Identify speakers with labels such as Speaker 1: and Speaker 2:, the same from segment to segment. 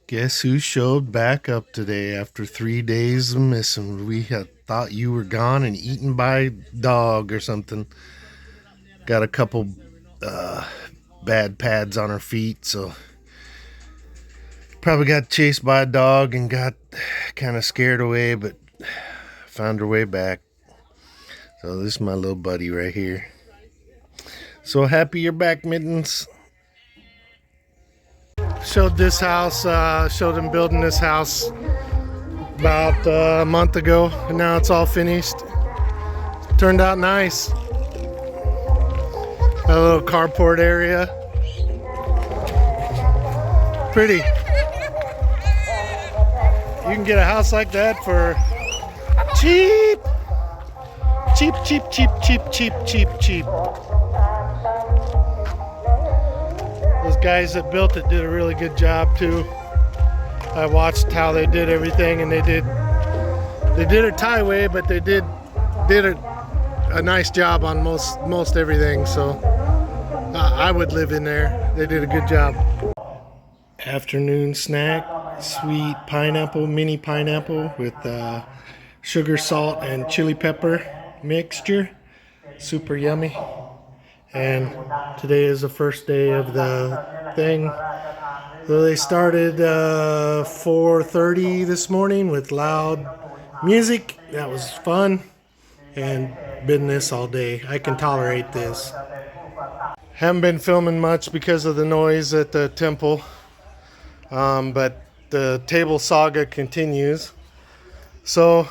Speaker 1: Guess who showed back up today after 3 days of missing? We had thought you were gone and eaten by dog or something. Got a couple uh, bad pads on her feet, so probably got chased by a dog and got kind of scared away, but found her way back. So this is my little buddy right here. So happy you're back, Mittens. Showed this house, showed him building this house about a month ago, and now it's all finished. Turned out nice. A little carport area. Pretty. You can get a house like that for cheap. Cheap, cheap, cheap, cheap, cheap, cheap, cheap. Those guys that built it did a really good job too. I watched how they did everything, and they did it Thai but they did a nice job on most everything. So I would live in there. They did a good job. Afternoon snack: sweet pineapple, mini pineapple with sugar, salt, and chili pepper mixture. Super yummy. And today is the first day of the thing. So they started 4:30 this morning with loud music. That was fun. And been this all day. I can tolerate this. Haven't been filming much because of the noise at the temple. But the table saga continues. So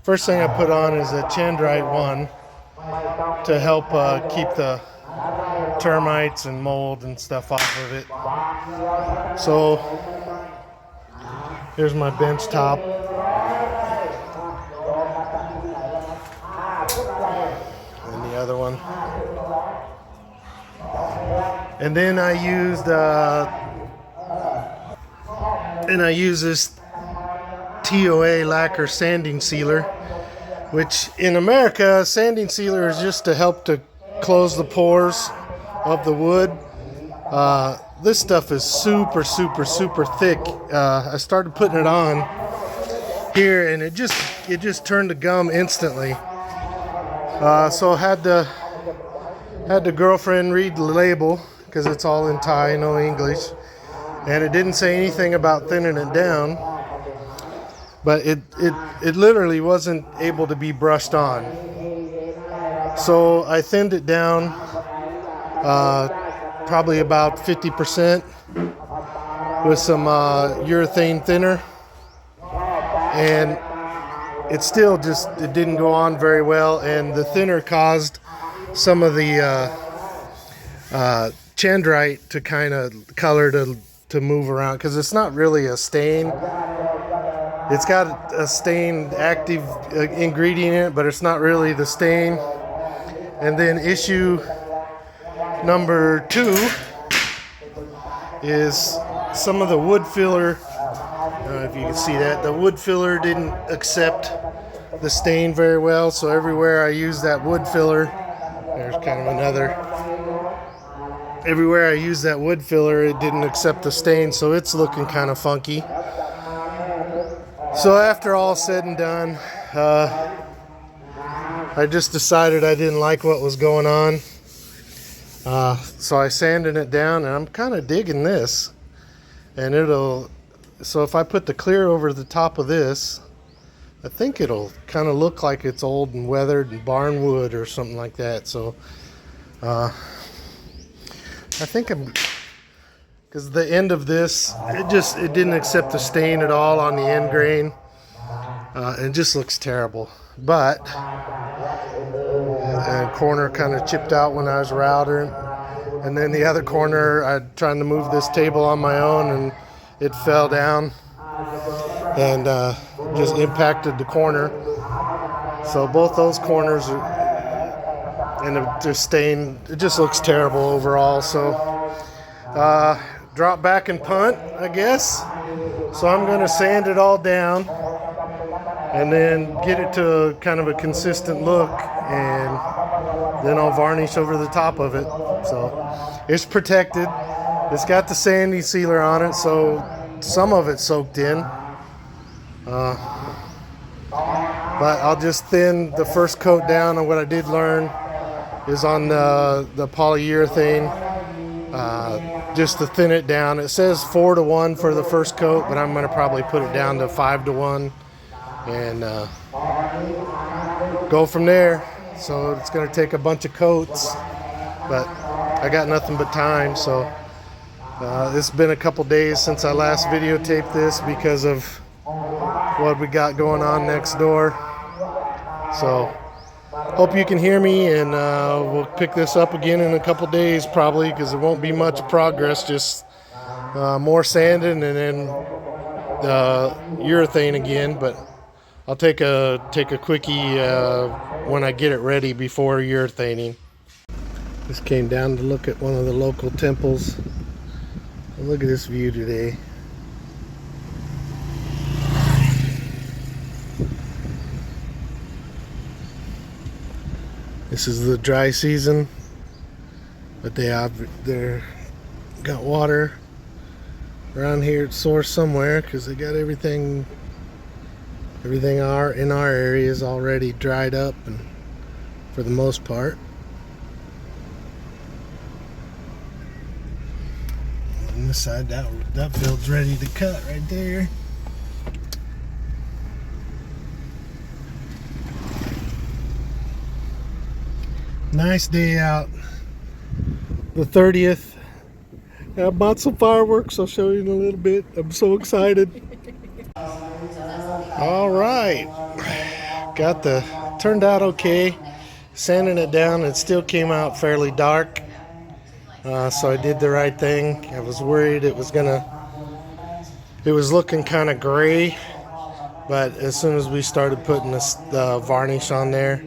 Speaker 1: first thing I put on is a Chandrite 1 to help keep the termites and mold and stuff off of it. So here's my bench top. And the other one. And then I used this TOA lacquer sanding sealer, which in America, sanding sealer is just to help to close the pores of the wood. This stuff is super, super, super thick. I started putting it on here, and it just turned to gum instantly. So I had the girlfriend read the label because it's all in Thai, no English, and it didn't say anything about thinning it down. But it literally wasn't able to be brushed on. So I thinned it down probably about 50% with some urethane thinner. And it still it didn't go on very well. And the thinner caused some of the Chandrite to kind of color to move around, because it's not really a stain. It's got a stain active ingredient in it, but it's not really the stain. And then issue number 2 is some of the wood filler. I don't know if you can see that. The wood filler didn't accept the stain very well, so everywhere I use that wood filler, there's kind of another. Everywhere I use that wood filler, it didn't accept the stain, so it's looking kind of funky. So after all said and done, I just decided I didn't like what was going on. So I sanded it down, and I'm kind of digging this. And so if I put the clear over the top of this, I think it'll kind of look like it's old and weathered and barn wood or something like that. So I think because the end of this, it didn't accept the stain at all on the end grain. It just looks terrible. But the corner kind of chipped out when I was routing. And then the other corner, I trying to move this table on my own, and it fell down and just impacted the corner. So both those corners and just stain. It just looks terrible overall. So drop back and punt, I guess. So I'm going to sand it all down and then get it to kind of a consistent look, and then I'll varnish over the top of it. So it's protected. It's got the sanding sealer on it, so some of it soaked in. But I'll just thin the first coat down, and what I did learn is on the polyurethane, just to thin it down. It says 4-to-1 for the first coat, but I'm going to probably put it down to 5-to-1 and go from there. So it's going to take a bunch of coats, but I got nothing but time. So it's been a couple days since I last videotaped this because of what we got going on next door. So hope you can hear me, and we'll pick this up again in a couple days probably, because there won't be much progress, just more sanding and then urethane again. But I'll take a quickie when I get it ready before urethaning. Just came down to look at one of the local temples. Look at this view today. This is the dry season, but they're got water around here at source somewhere, because they got everything in our area is already dried up, and for the most part. On this side, that field's ready to cut right there. Nice day out, the 30th. I bought some fireworks. I'll show you in a little bit. I'm so excited. All right, turned out okay. Sanding it down, it still came out fairly dark. So I did the right thing. I was worried it was looking kind of gray, but as soon as we started putting the varnish on there,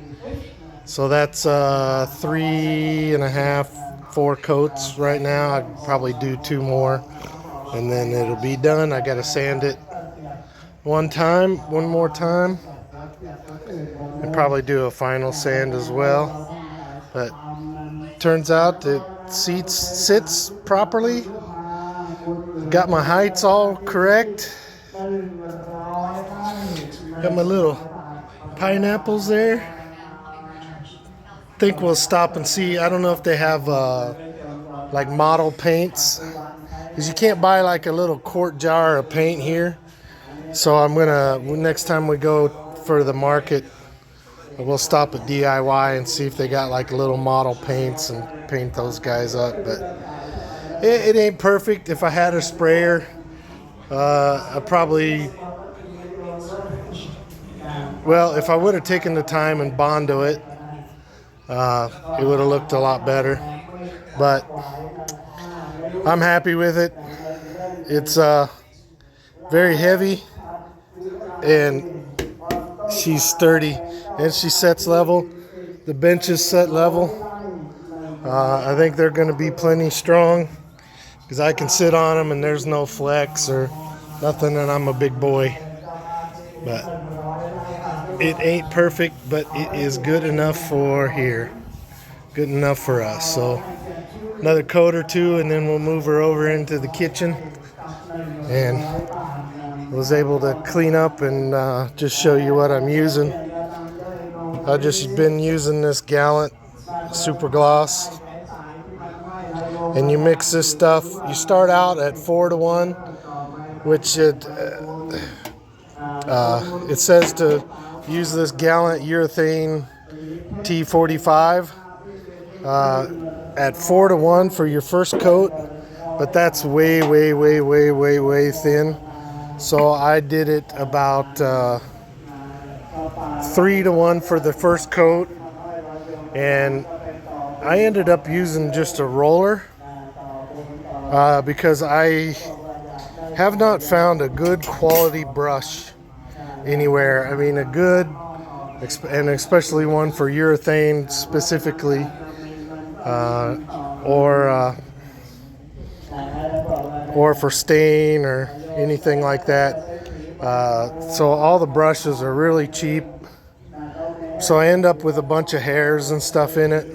Speaker 1: so that's 3.5, 4 coats right now. I'd probably do 2 more, and then it'll be done. I gotta sand it one more time, and probably do a final sand as well. But turns out it sits properly. Got my heights all correct. Got my little pineapples there. Think we'll stop and see. I don't know if they have like model paints, because you can't buy like a little quart jar of paint here. So I'm gonna, next time we go for the market, we'll stop at DIY and see if they got like little model paints and paint those guys up. But it ain't perfect. If I had a sprayer, I probably, well, if I would have taken the time and Bondo it, it would have looked a lot better. But I'm happy with it. It's very heavy, and she's sturdy, and she sets level. The bench is set level. I think they're going to be plenty strong, because I can sit on them and there's no flex or nothing, and I'm a big boy. But it ain't perfect, but it is good enough for here. Good enough for us. So another coat or 2, and then we'll move her over into the kitchen. And was able to clean up and just show you what I'm using. I've just been using this Gallant Super Gloss. And you mix this stuff. You start out at 4-to-1, which it says to use this Gallant urethane T45 at 4-to-1 for your first coat, but that's way thin. So I did it about 3-to-1 for the first coat, and I ended up using just a roller because I have not found a good quality brush anywhere. I mean, a good, and especially one for urethane specifically, or for stain or anything like that. So all the brushes are really cheap. So I end up with a bunch of hairs and stuff in it.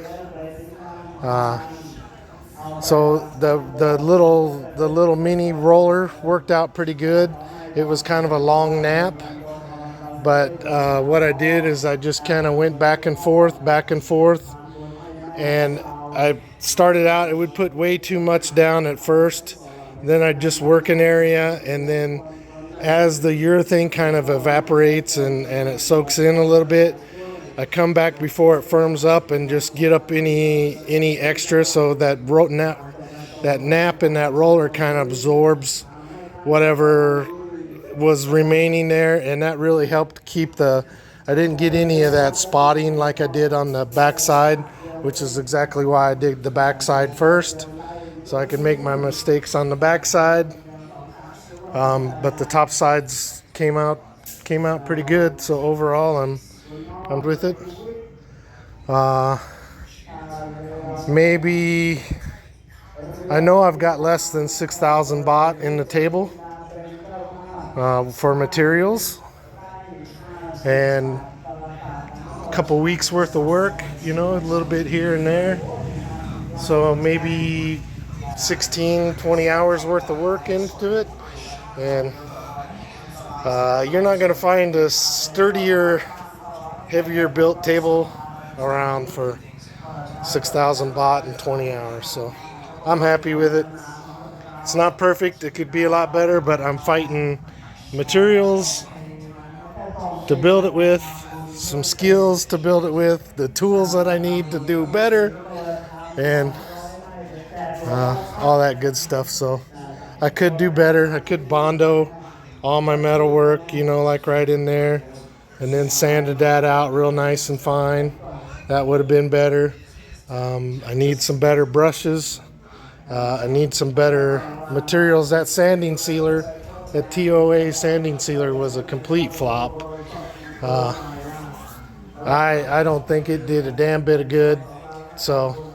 Speaker 2: So
Speaker 1: the little mini roller worked out pretty good. It was kind of a long nap, but what I did is I just kind of went back and forth, and I started out. It would put way too much down at first. Then I'd just work an area, and then as the urethane kind of evaporates and it soaks in a little bit, I come back before it firms up and just get up any extra, so that nap in that roller kind of absorbs whatever was remaining there, and that really helped keep I didn't get any of that spotting like I did on the backside, which is exactly why I did the backside first, so I could make my mistakes on the backside. But the top sides came out pretty good, so overall I'm with it. Maybe I know I've got less than 6,000 baht in the table for materials, and a couple weeks worth of work, a little bit here and there. So maybe 16-20 hours worth of work into it, and you're not going to find a sturdier, heavier built table around for 6,000 baht in 20 hours. So I'm happy with it. It's not perfect. It could be a lot better, but I'm fighting materials to build it with, some skills to build it with, the tools that I need to do better, and all that good stuff. So I could do better. I could Bondo all my metal work, like right in there, and then sanded that out real nice and fine. That would have been better. I need some better brushes. I need some better materials. That sanding sealer, that TOA sanding sealer, was a complete flop. I don't think it did a damn bit of good. So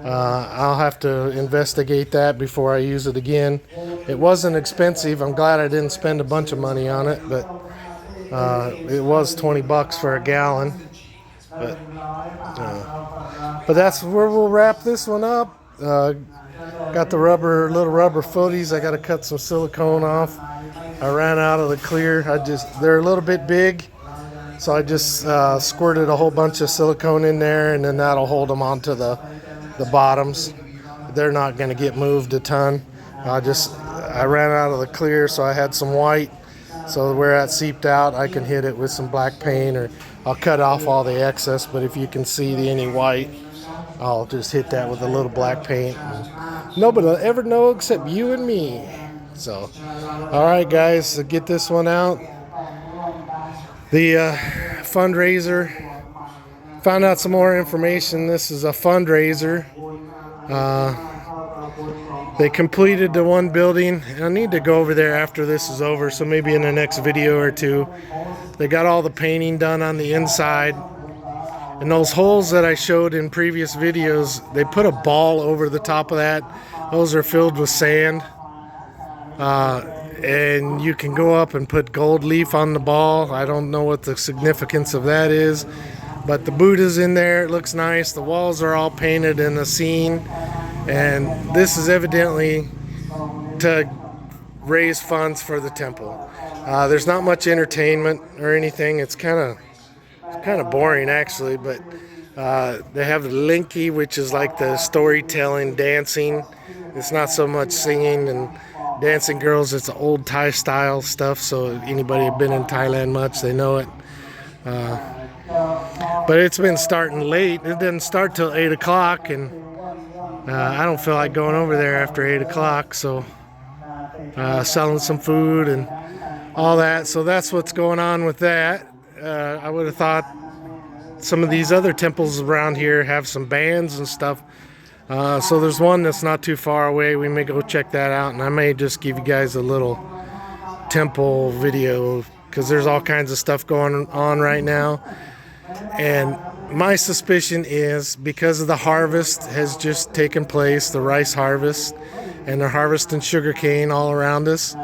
Speaker 1: I'll have to investigate that before I use it again. It wasn't expensive. I'm glad I didn't spend a bunch of money on it, but it was $20 for a gallon. But that's where we'll wrap this one up. Got the little rubber footies. I got to cut some silicone off. I ran out of the clear. They're a little bit big, so I just squirted a whole bunch of silicone in there, and then that'll hold them onto the bottoms. They're not going to get moved a ton. I ran out of the clear, so I had some white. So where that seeped out, I can hit it with some black paint, or I'll cut off all the excess. But if you can see any white, I'll just hit that with a little black paint. Nobody will ever know except you and me. So, all right, guys, so get this one out. The fundraiser. Found out some more information. This is a fundraiser. They completed the one building. I need to go over there after this is over, so maybe in the next video or two. They got all the painting done on the inside. And those holes that I showed in previous videos, they put a ball over the top of that. Those are filled with sand. And you can go up and put gold leaf on the ball. I don't know what the significance of that is. But the Buddha's in there. It looks nice. The walls are all painted in a scene. And this is evidently to raise funds for the temple. There's not much entertainment or anything. It's kind of boring, actually. But they have the linky, which is like the storytelling, dancing. It's not so much singing and dancing girls. It's old Thai style stuff. So anybody who's been in Thailand much, they know it. But it's been starting late. It didn't start till 8 o'clock, and I don't feel like going over there after 8 o'clock. So selling some food and all that. So that's what's going on with that. I would have thought some of these other temples around here have some bands and stuff. So there's one that's not too far away. We may go check that out, and I may just give you guys a little temple video, because there's all kinds of stuff going on right now. And my suspicion is because of the harvest has just taken place, the rice harvest, and they're harvesting sugarcane all around us.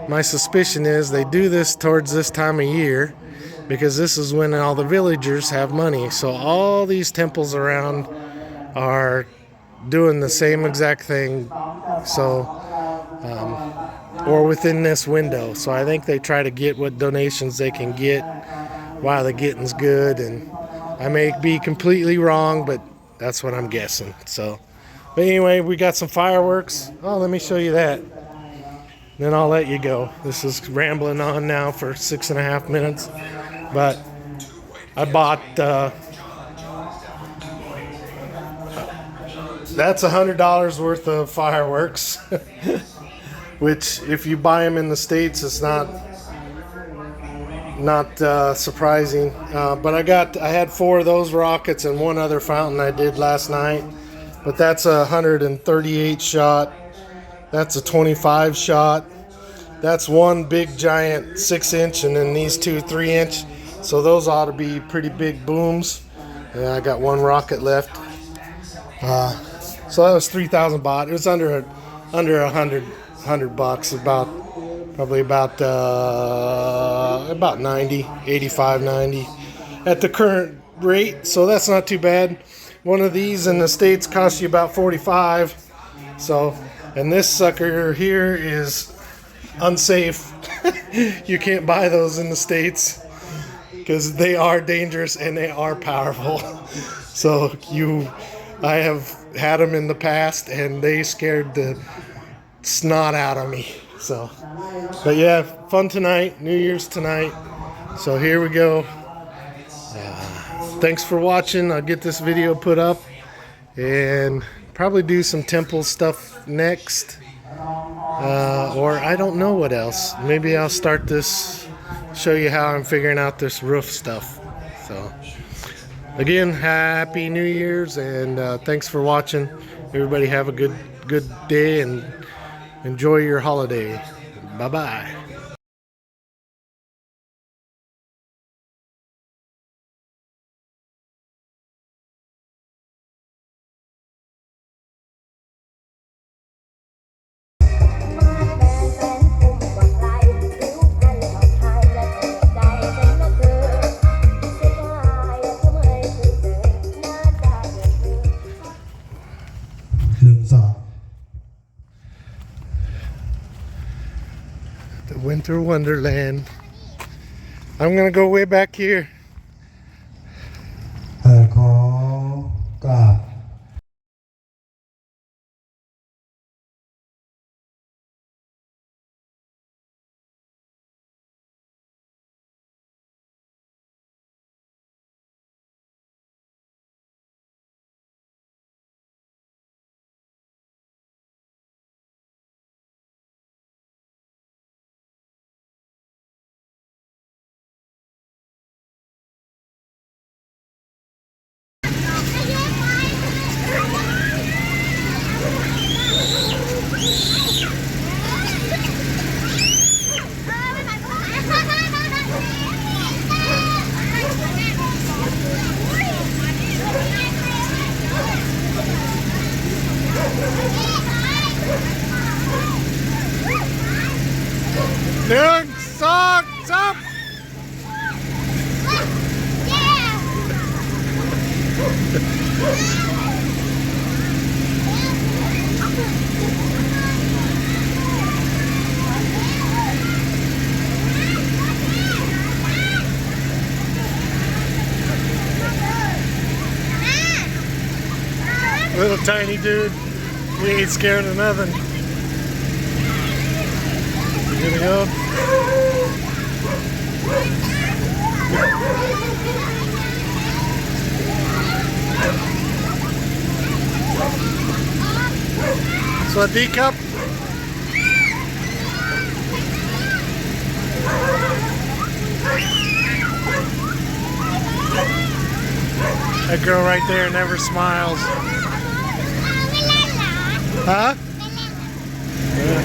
Speaker 1: My suspicion is they do this towards this time of year because this is when all the villagers have money. So all these temples around are doing the same exact thing. So, or within this window. So I think they try to get what donations they can get while the getting's good. And I may be completely wrong, but that's what I'm guessing. So, but anyway, we got some fireworks. Oh, let me show you that. Then I'll let you go. This is rambling on now for 6.5 minutes. But I bought, that's $100 worth of fireworks. Which, if you buy them in the States, it's not surprising. But I had 4 of those rockets and 1 other fountain I did last night. But that's a 138 shot. That's a 25 shot. That's one big giant 6-inch, and then these 2 3-inch. So those ought to be pretty big booms. And I got 1 rocket left. So that was 3,000 baht. It was under $100 bucks. Probably about 90, 85, 90 at the current rate. So that's not too bad. One of these in the States costs you about 45. So, and this sucker here is unsafe. You can't buy those in the States because they are dangerous and they are powerful. So I have had them in the past and they scared the snot out of me. So, but yeah, fun tonight, New Year's tonight. So here we go. Thanks for watching. I'll get this video put up and probably do some temple stuff next. Or I don't know what else. Maybe I'll start this, show you how I'm figuring out this roof stuff. So again, Happy New Year's, and thanks for watching. Everybody have a good day and enjoy your holiday. Bye-bye. The Winter Wonderland. I'm gonna go way back here.
Speaker 2: ขอกราบ
Speaker 1: 1, 2, 3. Little tiny dude. We ain't scared of nothing. Here we go. Swadee Cup. That girl right there never smiles. Huh? Yeah.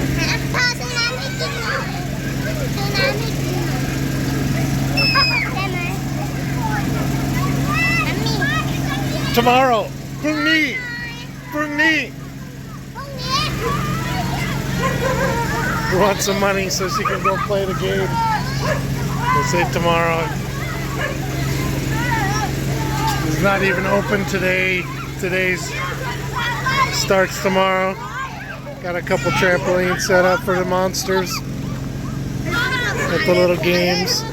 Speaker 1: Tomorrow. Pungni. We want some money so she can go play the game. We'll say tomorrow. It's not even open today. Today's Starts tomorrow. Got a couple trampolines set up for the monsters at the little games.